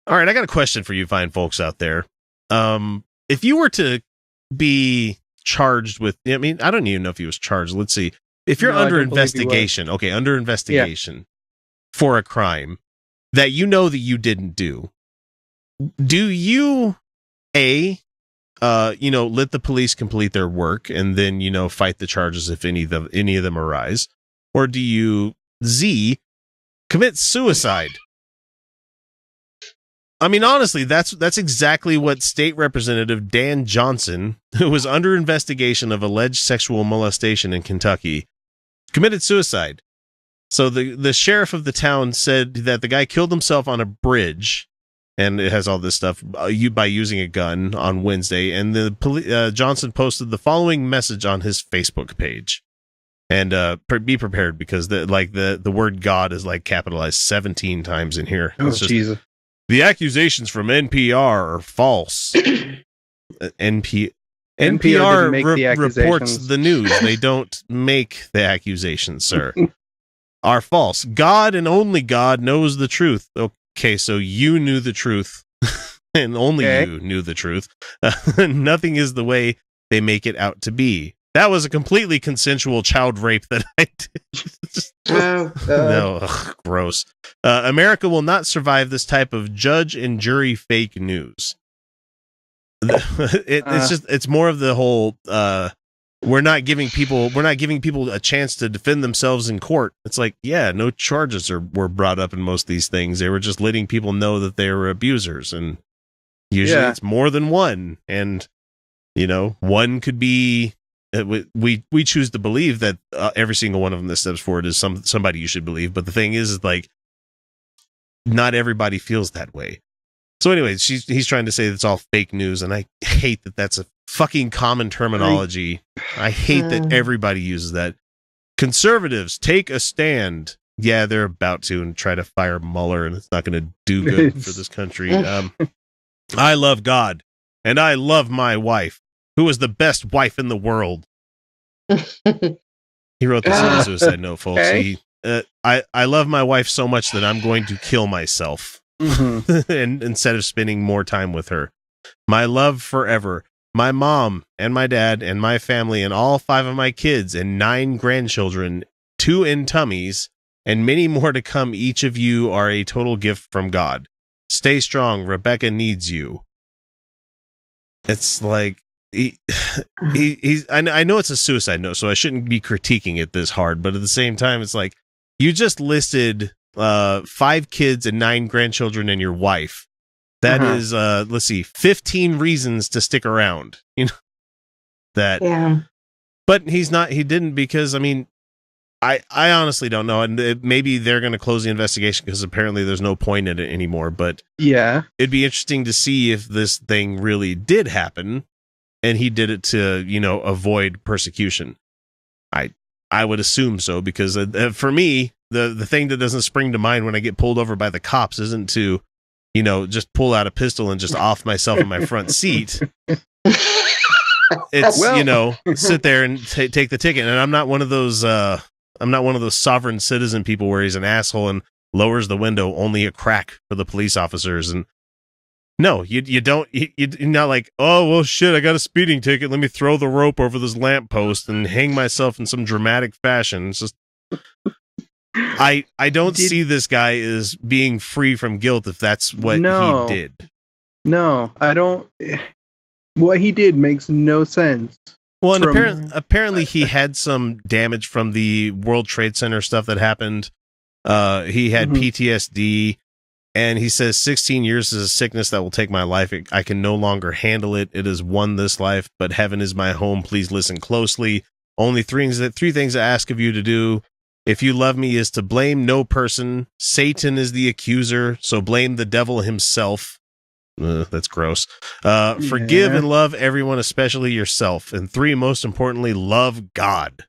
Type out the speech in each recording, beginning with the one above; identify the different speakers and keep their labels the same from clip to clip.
Speaker 1: All right, I got a question for you fine folks out there. If you were to be charged with, I mean, I don't even know if he was charged. Let's see. If you're under investigation, under investigation for a crime that you know that you didn't do, do you, let the police complete their work and then, fight the charges if any of them arise? Or do you, Z, commit suicide? I mean, honestly, that's exactly what State Representative Dan Johnson, who was under investigation of alleged sexual molestation in Kentucky, committed suicide. So the sheriff of the town said that the guy killed himself on a bridge, and it has all this stuff by using a gun on Wednesday. And the Johnson posted the following message on his Facebook page. And be prepared because the word God is like capitalized 17 times in here.
Speaker 2: Jesus.
Speaker 1: The accusations from NPR are false. NPR reports the news. They don't make the accusations, sir. Are false. God and only God knows the truth. Okay, so you knew the truth, and only you knew the truth. Nothing is the way they make it out to be. That was a completely consensual child rape that I did. No, gross. America will not survive this type of judge and jury fake news. It's more of the whole we're not giving people a chance to defend themselves in court. It's like, yeah, no charges were brought up in most of these things. They were just letting people know that they were abusers, and usually it's more than one. And one could be. We choose to believe that every single one of them that steps forward is somebody you should believe. But the thing is like, not everybody feels that way. So anyway, he's trying to say it's all fake news, and I hate that that's a fucking common terminology. I hate that everybody uses that. Conservatives take a stand. Yeah, they're about to and try to fire Mueller, and it's not going to do good for this country. I love God, and I love my wife, who is the best wife in the world. He wrote this on a suicide note, folks. Okay. I love my wife so much that I'm going to kill myself and instead of spending more time with her. My love forever. My mom and my dad and my family and all 5 of my kids and 9 grandchildren, 2 in tummies, and many more to come. Each of you are a total gift from God. Stay strong. Rebecca needs you. It's like, I know it's a suicide note, so I shouldn't be critiquing it this hard, but at the same time, it's like, you just listed 5 kids and 9 grandchildren and your wife. That is, let's see, 15 reasons to stick around. That. Yeah. But he didn't because, I mean, I honestly don't know. And maybe they're going to close the investigation because apparently there's no point in it anymore. But yeah, it'd be interesting to see if this thing really did happen and he did it to, avoid persecution. I would assume so, because for me, the thing that doesn't spring to mind when I get pulled over by the cops isn't to, just pull out a pistol and just off myself in my front seat. It's, sit there and take the ticket. And I'm not one of those sovereign citizen people where he's an asshole and lowers the window only a crack for the police officers. And no, you don't, you're not like, oh, well, shit, I got a speeding ticket. Let me throw the rope over this lamppost and hang myself in some dramatic fashion. It's just, I don't see this guy as being free from guilt if that's what he did. No, I don't. What he did makes no sense. Well, and apparently he had some damage from the World Trade Center stuff that happened. He had PTSD. And he says 16 years is a sickness that will take my life. I can no longer handle it. It has won this life, but heaven is my home. Please listen closely. Only three things I ask of you to do. If you love me, is to blame no person. Satan is the accuser, so blame the devil himself. That's gross. Forgive and love everyone, especially yourself. And 3, most importantly, love God.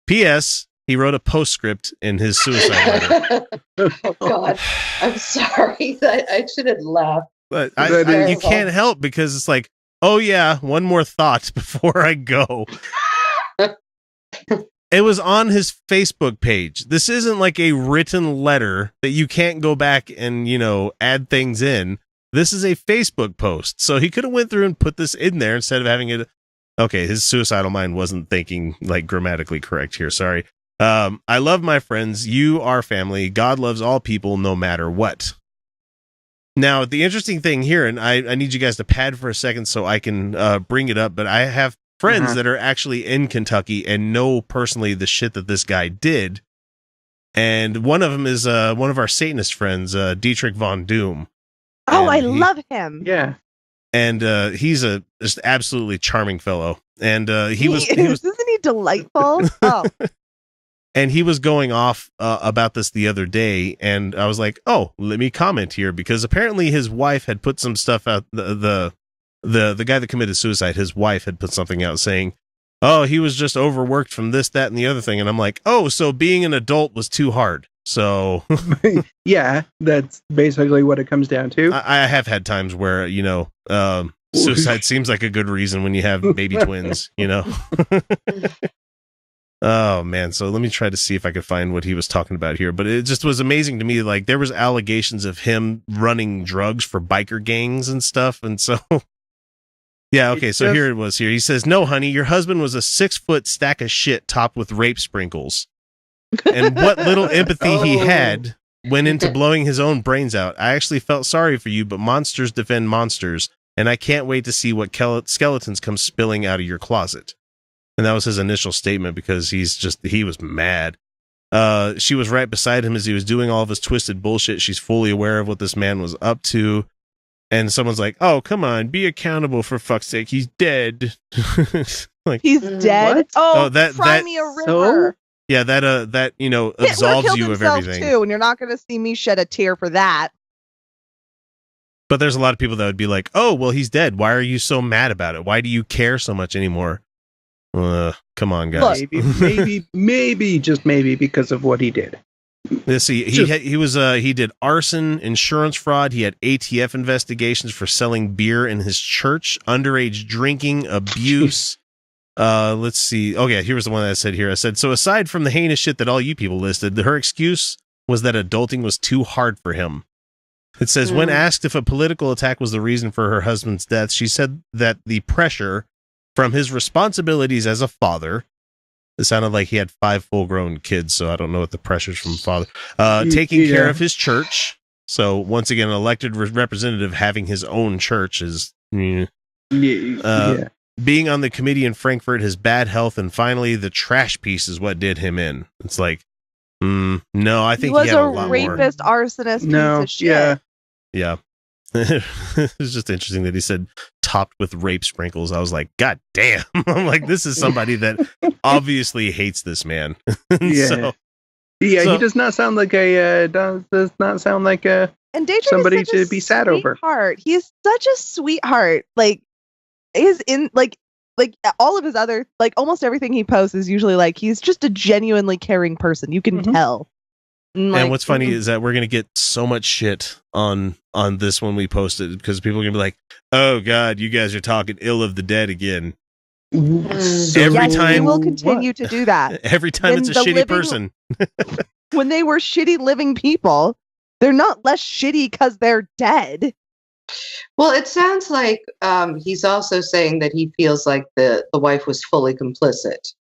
Speaker 1: P.S. He wrote a postscript in his suicide letter.
Speaker 3: Oh, God. I'm sorry. I shouldn't laugh.
Speaker 1: But you can't help because it's like, oh, yeah, one more thought before I go. It was on his Facebook page. This isn't like a written letter that you can't go back and, add things in. This is a Facebook post. So he could have went through and put this in there instead of having it. Okay, his suicidal mind wasn't thinking like grammatically correct here. Sorry. I love my friends. You are family. God loves all people no matter what. Now, the interesting thing here, and I need you guys to pad for a second so I can bring it up, but I have friends that are actually in Kentucky and know personally the shit that this guy did. And one of them is one of our Satanist friends, Dietrich von Doom.
Speaker 2: Oh, I love him.
Speaker 4: Yeah.
Speaker 1: And he's a just absolutely charming fellow. And he was
Speaker 2: isn't he delightful? Oh.
Speaker 1: And he was going off about this the other day, and I was like, "Oh, let me comment here," because apparently his wife had put some stuff out. The guy that committed suicide, his wife had put something out saying, "Oh, he was just overworked from this, that, and the other thing." And I'm like, "Oh, so being an adult was too hard." So
Speaker 4: yeah, that's basically what it comes down to.
Speaker 1: I have had times where suicide seems like a good reason when you have baby twins. Oh man, so let me try to see if I could find what he was talking about here. But it just was amazing to me. Like there was allegations of him running drugs for biker gangs and stuff. And so, yeah, okay. So here it was. Here he says, "No, honey, your husband was a 6-foot stack of shit topped with rape sprinkles. And what little empathy he had went into blowing his own brains out. I actually felt sorry for you, but monsters defend monsters, and I can't wait to see what skeletons come spilling out of your closet." And that was his initial statement because he was mad. She was right beside him as he was doing all of his twisted bullshit. She's fully aware of what this man was up to. And someone's like, "Oh, come on, be accountable for fuck's sake. He's dead." Like,
Speaker 2: he's dead.
Speaker 3: What?
Speaker 2: Oh, cry me a river.
Speaker 4: So?
Speaker 1: Yeah, that absolves you of everything.
Speaker 2: Too, and you're not going to see me shed a tear for that.
Speaker 1: But there's a lot of people that would be like, "Oh, well, he's dead. Why are you so mad about it? Why do you care so much anymore?" Come on, guys.
Speaker 4: Maybe, just maybe because of what he did.
Speaker 1: Let's see. He did arson, insurance fraud. He had ATF investigations for selling beer in his church, underage drinking, abuse. Let's see. Oh yeah, here's the one that I said here. I said, so aside from the heinous shit that all you people listed, her excuse was that adulting was too hard for him. It says, when asked if a political attack was the reason for her husband's death, she said that the pressure from his responsibilities as a father, it sounded like he had 5 full-grown kids, so I don't know what the pressures from father. Taking care of his church. So once again, an elected representative having his own church is... Being on the committee in Frankfurt, his bad health, and finally the trash piece is what did him in. It's like, no, I think he had a lot more.
Speaker 2: He was a rapist, arsonist, piece of shit.
Speaker 1: Yeah. It was just interesting that he said topped with rape sprinkles. I was like, God damn. I'm like, this is somebody that obviously hates this man.
Speaker 4: Yeah. He does not sound like and somebody to be sad over.
Speaker 2: He's such a sweetheart. Like all of his other, like almost everything he posts is usually like he's just a genuinely caring person. You can tell.
Speaker 1: And what's funny is that we're going to get so much shit on this when we post it because people are going to be like, oh God, you guys are talking ill of the dead again. Every time
Speaker 2: we will continue to do that.
Speaker 1: Every time it's a shitty person.
Speaker 2: When they were shitty living people, they're not less shitty because they're dead.
Speaker 3: Well, it sounds like he's also saying that he feels like the wife was fully complicit.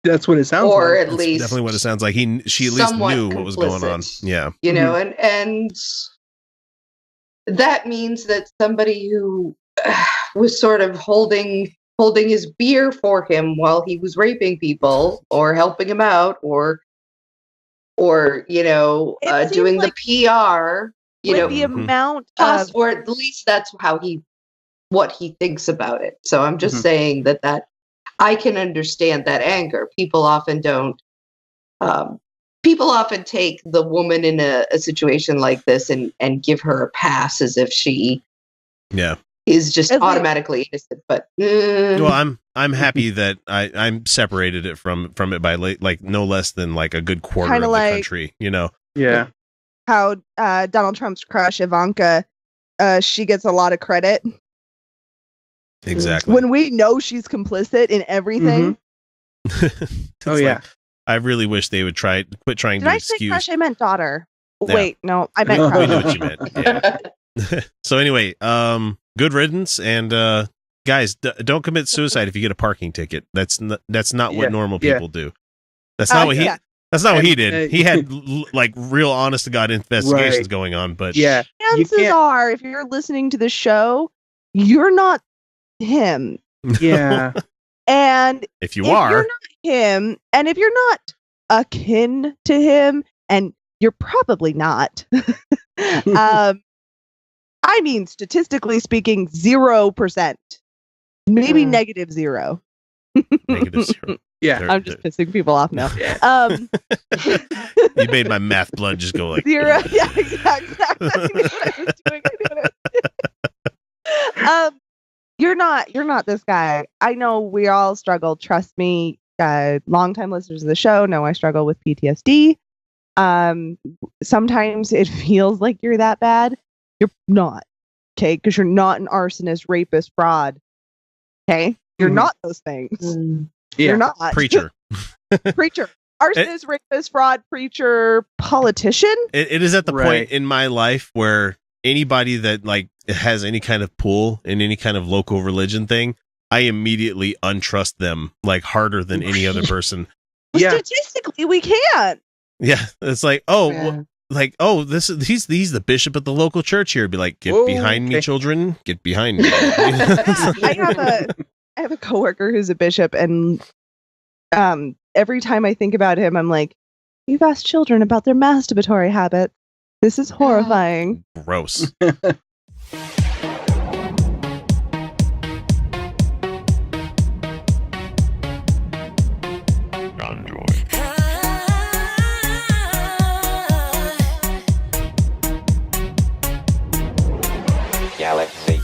Speaker 4: That's what it sounds like.
Speaker 3: Or at least
Speaker 1: definitely what it sounds like. She at least knew what was going on. Yeah.
Speaker 3: You know, and that means that somebody who was sort of holding his beer for him while he was raping people or helping him out or doing the PR,
Speaker 2: the amount of,
Speaker 3: or at least that's what he thinks about it. So I'm just saying that I can understand that anger. People often don't. People often take the woman in a situation like this and give her a pass as if she is just automatically innocent. But
Speaker 1: well, I'm happy that I'm separated it from it by like no less than like a good quarter of the country.
Speaker 4: Yeah.
Speaker 2: How Donald Trump's crush Ivanka, she gets a lot of credit.
Speaker 1: Exactly.
Speaker 2: When we know she's complicit in everything.
Speaker 4: Oh, yeah.
Speaker 1: I really wish they would quit trying
Speaker 2: Did
Speaker 1: to
Speaker 2: I say
Speaker 1: excuse.
Speaker 2: crush? I meant daughter.
Speaker 1: Yeah.
Speaker 2: Wait, no, I meant
Speaker 4: We
Speaker 1: We
Speaker 2: crush.
Speaker 1: know what you meant. Yeah. So anyway, good riddance, and guys, don't commit suicide if you get a parking ticket. That's not
Speaker 4: Yeah,
Speaker 1: what normal
Speaker 4: yeah.
Speaker 1: people do. That's not what he.
Speaker 2: Yeah.
Speaker 1: That's not what he
Speaker 4: And,
Speaker 1: did. He had like real honest to God investigations
Speaker 4: Right.
Speaker 1: going on, but
Speaker 4: Yeah. You
Speaker 2: Chances
Speaker 4: can't-
Speaker 2: are, if you're listening to the show, you're not him.
Speaker 4: Yeah.
Speaker 2: And
Speaker 1: if you
Speaker 2: if
Speaker 1: are,
Speaker 2: you're not him, and if you're not akin to him, and you're probably not, I mean, statistically speaking, 0%, maybe negative 0.
Speaker 1: negative 0.
Speaker 4: Yeah.
Speaker 1: There-
Speaker 2: I'm just pissing people off now.
Speaker 4: Yeah.
Speaker 1: You made my math blood just go like
Speaker 2: 0. Yeah, exactly. I knew it. You're not this guy. I know we all struggle. Trust me. Longtime listeners of the show know I struggle with PTSD. Sometimes it feels like you're that bad. You're not. Okay, because you're not an arsonist, rapist, fraud. Okay, you're
Speaker 4: Mhm.
Speaker 2: not those things.
Speaker 4: Yeah.
Speaker 2: You're not
Speaker 1: preacher.
Speaker 2: preacher, arsonist, rapist, fraud, preacher, politician.
Speaker 1: It is at the
Speaker 4: Right.
Speaker 1: point in my life where anybody that like has any kind of pull in any kind of local religion thing, I immediately untrust them like harder than any other person.
Speaker 2: Well,
Speaker 4: Yeah.
Speaker 2: statistically, we can't.
Speaker 1: Yeah, it's like, oh,
Speaker 3: Yeah.
Speaker 1: this is he's the bishop at the local church here. Be like, get
Speaker 4: Whoa,
Speaker 1: behind me,
Speaker 4: okay.
Speaker 1: children, get behind me.
Speaker 2: I have a coworker who's a bishop, and every time I think about him, I'm like, you've asked children about their masturbatory habits. This is horrifying.
Speaker 1: Gross.
Speaker 5: Galaxy.